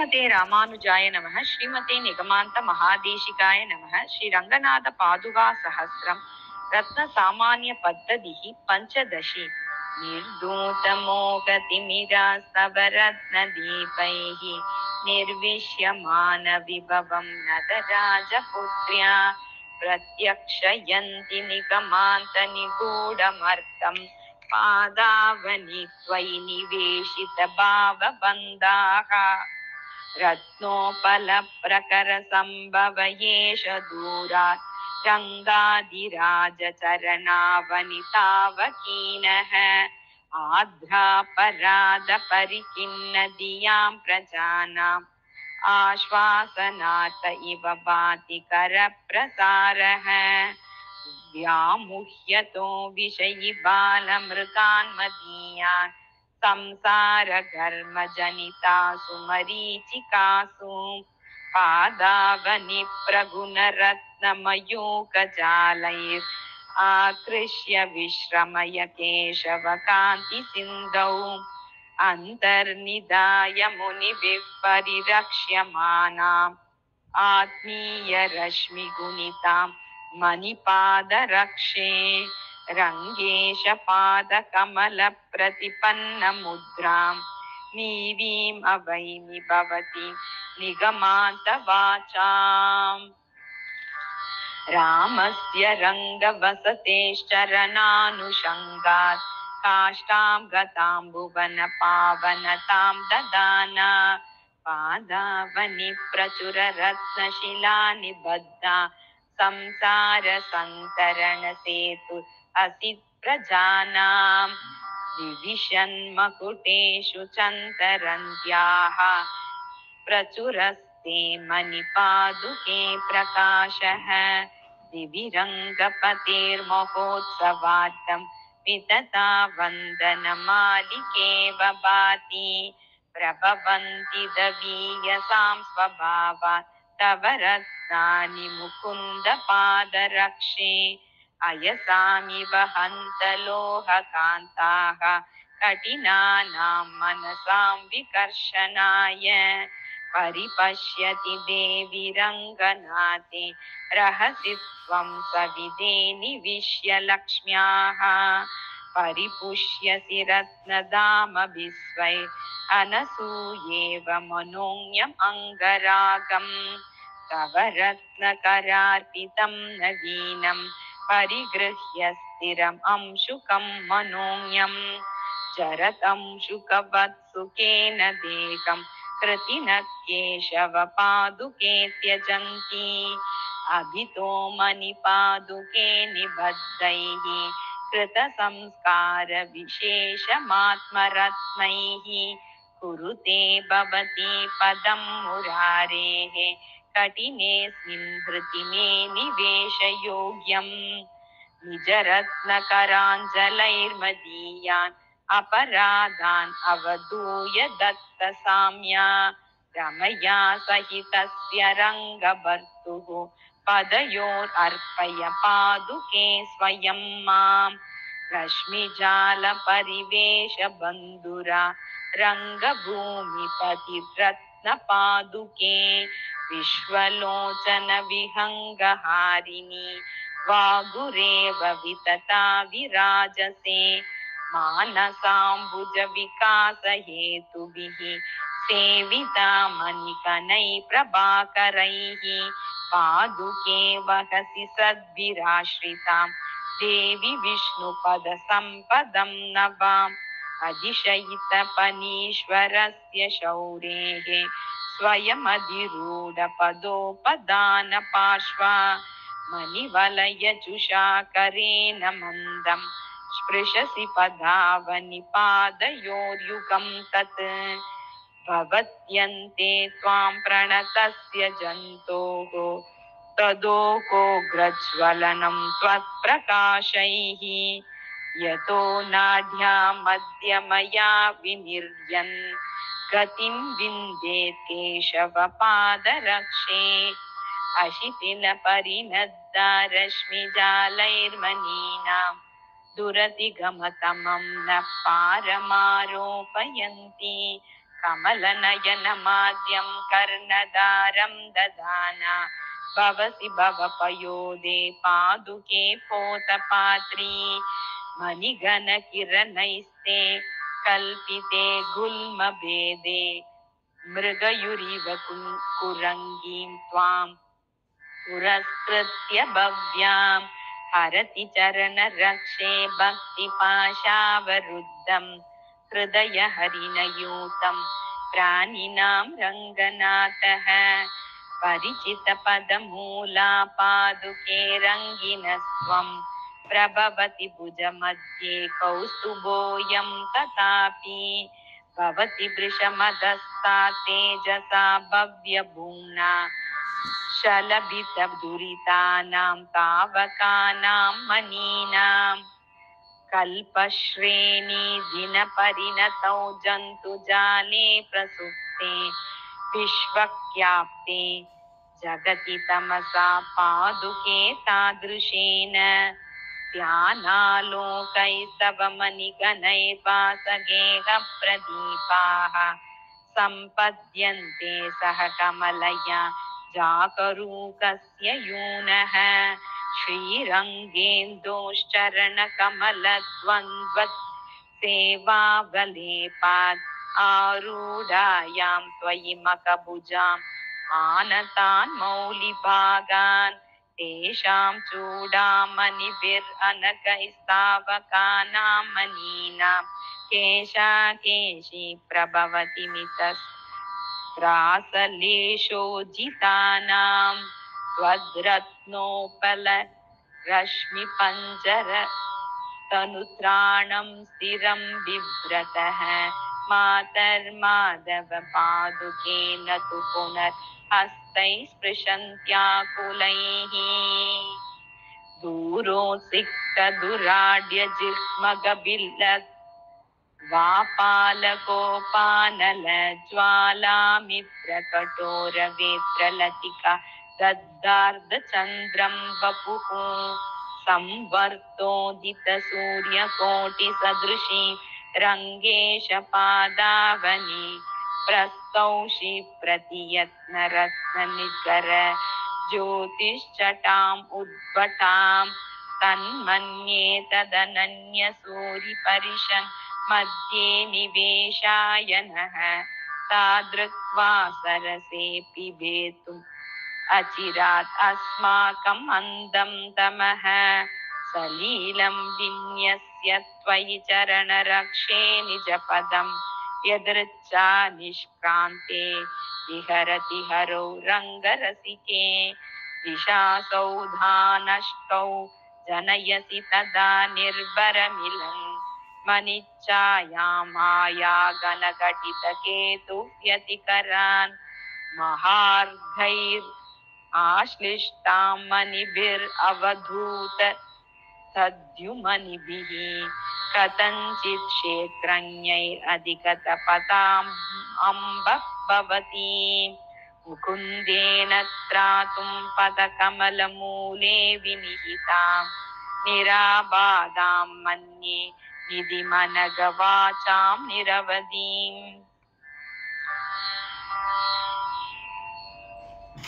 श्रीमते रामानुजाय नमः। श्रीमते निगमान्त महादेशिकाय नमः। श्री रंगनाथ पादुका सहस्रम रत्न सामान्य पद्धतिः पंचदशी निर्धूतमोगतिमिरा स्तवरत्न दीपैः निर्विश्यमान विभवं नदराजपुत्र्या प्रत्यक्षयन्ति निगमान्त निगूढमर्थम् पादावनि त्वयि निवेशित भावबन्धाः रत्नोपलप्रकर संभव येष दूरात् रङ्गादिराजचरणावनितावकीनः आध्रापराधपरिखिन्नधियां प्रजानाम् आश्वासनार्थ इव भाति करप्रसारः व्यामुह्यतो विषयि बालमृगान्मदीयान् संसारघर्मजनितासु मरीचिकासु पादावनि प्रगुणरत्नमयूकजालैः आकृष्य विश्रमय केशवकान्तिसिन्धौ अन्तर्निधाय मुनिभिः परिरक्ष्यमाणाम् आत्मीयरश्मिगुणितां मणिपादरक्षे रङ्गेशपादकमलप्रतिपन्नमुद्रां नीवीम् अवैमि भवति निगमान्तवाचाम् रामस्य रङ्गवसतेश्चरणानुषङ्गात् काष्ठां गतां भुवन पावनतां ददाना पादावनि प्रचुर रत्नशिला निबद्धा संसार सन्तरण सेतु असित् प्रजानां विविशन्मकुटेषु चन्तरन्त्याः प्रचुरस्ते मणिपादुके प्रकाशः दिविरङ्गपतेर्महोत्सवार्थं वितता वन्दनमालिकेव भाति प्रभवन्ति दवीयसां स्वभावात् तव रत्नानि मुकुन्द पादरक्षे अयसामिव हन्तलोहकान्ताः कठिनानां मनसां विकर्षणाय परिपश्यति देवि रङ्गनाथे रहसि त्वं सविदे निविश्य लक्ष्म्याः परिपुष्यसि रत्नदामभिस्वै अनसूयेव मनोज्ञम् अङ्गरागम् तव रत्नकरार्पितं नवीनं परिगृह्य स्थिरम् अंशुकं मनोज्ञम् चरतं शुकवत्सुकेन देहं कृतिन केशव पादुके त्यजन्ति अभितो मणिपादुके निबद्धैः कृतसंस्कार विशेषमात्मरत्नैः कुरुते भवती पदं मुरारेः कठिनेऽस्मिन् हृति मे निवेशयोग्यम् निजरत्नकराञ्जलैर्मदीयान् अपराधान् अवधूय दत्तसाम्या रमया सहितस्य रङ्गभर्तुः पदयोरर्पय पादुके स्वयं माम् रश्मिजालपरिवेशबन्धुरा रङ्गभूमिपतिरत्नपादुके विश्वलोचन विहङ्गहारिणी वागुरेव वितता विराजसे मानसाम्बुज विकास हेतुभिः सेविता मणिकणैः प्रभाकरैः पादुके वहसि सद्भिराश्रितां देवि विष्णुपद सम्पदं नवाम् अधिशयितपनीश्वरस्य शौरेः स्वयमधिरूढपदोपदानपार्श्वा मणिवलयजुषाकरेण मन्दं स्पृशसि पदावनिपादयोर्युगं तत् भवत्यन्ते त्वां प्रणतस्य जन्तोः तदोकोग्रज्वलनं त्वत्प्रकाशैः यतो नाढ्या मध्यमया विनिर्यन् गतिं विन्देत् केशवपादरक्षे अशिथिलपरिणद्धा रश्मिजालैर्मणीनां दुरतिगमतमं न पारमारोपयन्ति कमलनयनमाद्यं कर्णधारं ददाना भवसि भवपयोदे पादुके पोतपात्री मणिगणकिरणैस्ते कल्पिते गुल्मभेदे मृगयुरिव कुरङ्गीं त्वां पुरस्कृत्य भव्यां हरति चरणरक्षे भक्तिपाशावरुद्धं हृदयहरिणयूतं प्राणिनां रङ्गनाथः परिचितपदमूला पादुके रङ्गिनस्त्वं प्रभवति भुजमध्ये कौस्तुभोऽयं तथापि भवति वृषमदस्ता तेजसा भव्यभूम्ना शलभितदुरितानां तावकानां मनीनां कल्पश्रेणी दिनपरिणतौ जन्तुजाले प्रसुप्ते विश्वव्याप्ते जगति तमसा पादुके तादृशेन ध्यानालोकैस्तवमणिगणैर्वासगेहप्रदीपाः सम्पद्यन्ते सह कमलया जागरूकस्य यूनः श्रीरङ्गेन्दोश्चरणकमलद्वन्द्वत् सेवावलेपात् आरूढायां त्वयि मखभुजाम् आनतान् मौलिभागान् तेषां चूडामणिभिरनकैस्तावकानां मनीनां केशाकेशी प्रभवति मितस्त्रासलेशोज्झितानां त्वद्रत्नोपल रश्मिपञ्जर तनुत्राणं स्थिरं बिभ्रतः मातर्माधव पादुके न तु पुनर्हस्तैः स्पृशन्त्याकुलैः दूरोत्सिक्तदुराड्यजिह्मगबिल्लद् वापालकोपानलज्वालामित्रकठोरवेत्रलतिका दद्दार्धचन्द्रं वपुः संवर्तोदितसूर्यकोटिसदृशी रङ्गेशपादावनि प्रस्तौषि प्रतियत्नरत्ननिकर ज्योतिश्चटाम् उद्भटां तन्मन्ये तदनन्यसूरिपरिशन् मध्ये निवेशायनः तादृक्वा सरसे पिबेतुम् अचिरात् अस्माकम् अन्दं तमः सलीलं विन्यस्य त्वयि चरणरक्षे निजपदं यदृच्छा निष्क्रान्ते विहरति हरौ रङ्गरसिके दिशासौधानष्टौ जनयसि तदा निर्भरमिलन् मनिच्छायां मायागणघटितकेतुव्यतिकरान् महार्घैर् आश्लिष्टां मणिभिरवधूत तद्युमणिभिः कथञ्चित् क्षेत्रज्ञैरधिगतपदाम् अम्बः भवति मुकुन्देन त्रातुं पदकमलमूले विनिहितां निराबाधां मन्ये निधिमनघवाचां निरवधिम्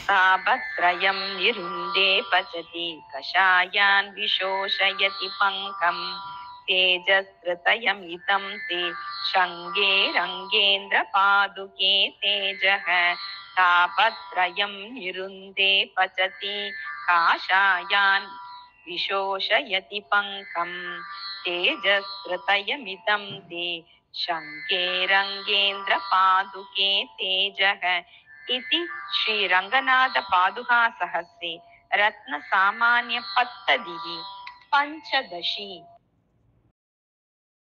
तापत्रयं निरुन्धे पचति कषायान् विशोषयति पङ्कं तेजस्तृतयमितं ते शङ्गे रङ्गेन्द्रपादुके तेजः तापत्रयं निरुन्धे पचति काषायान् विशोषयति पङ्कं तेजस्तृतयमितं ते शङ्गे रङ्गेन्द्रपादुके तेजः इति श्रीरङ्गनाथपादुकासहस्रे रत्नसामान्यपत्तदिः पञ्चदशी।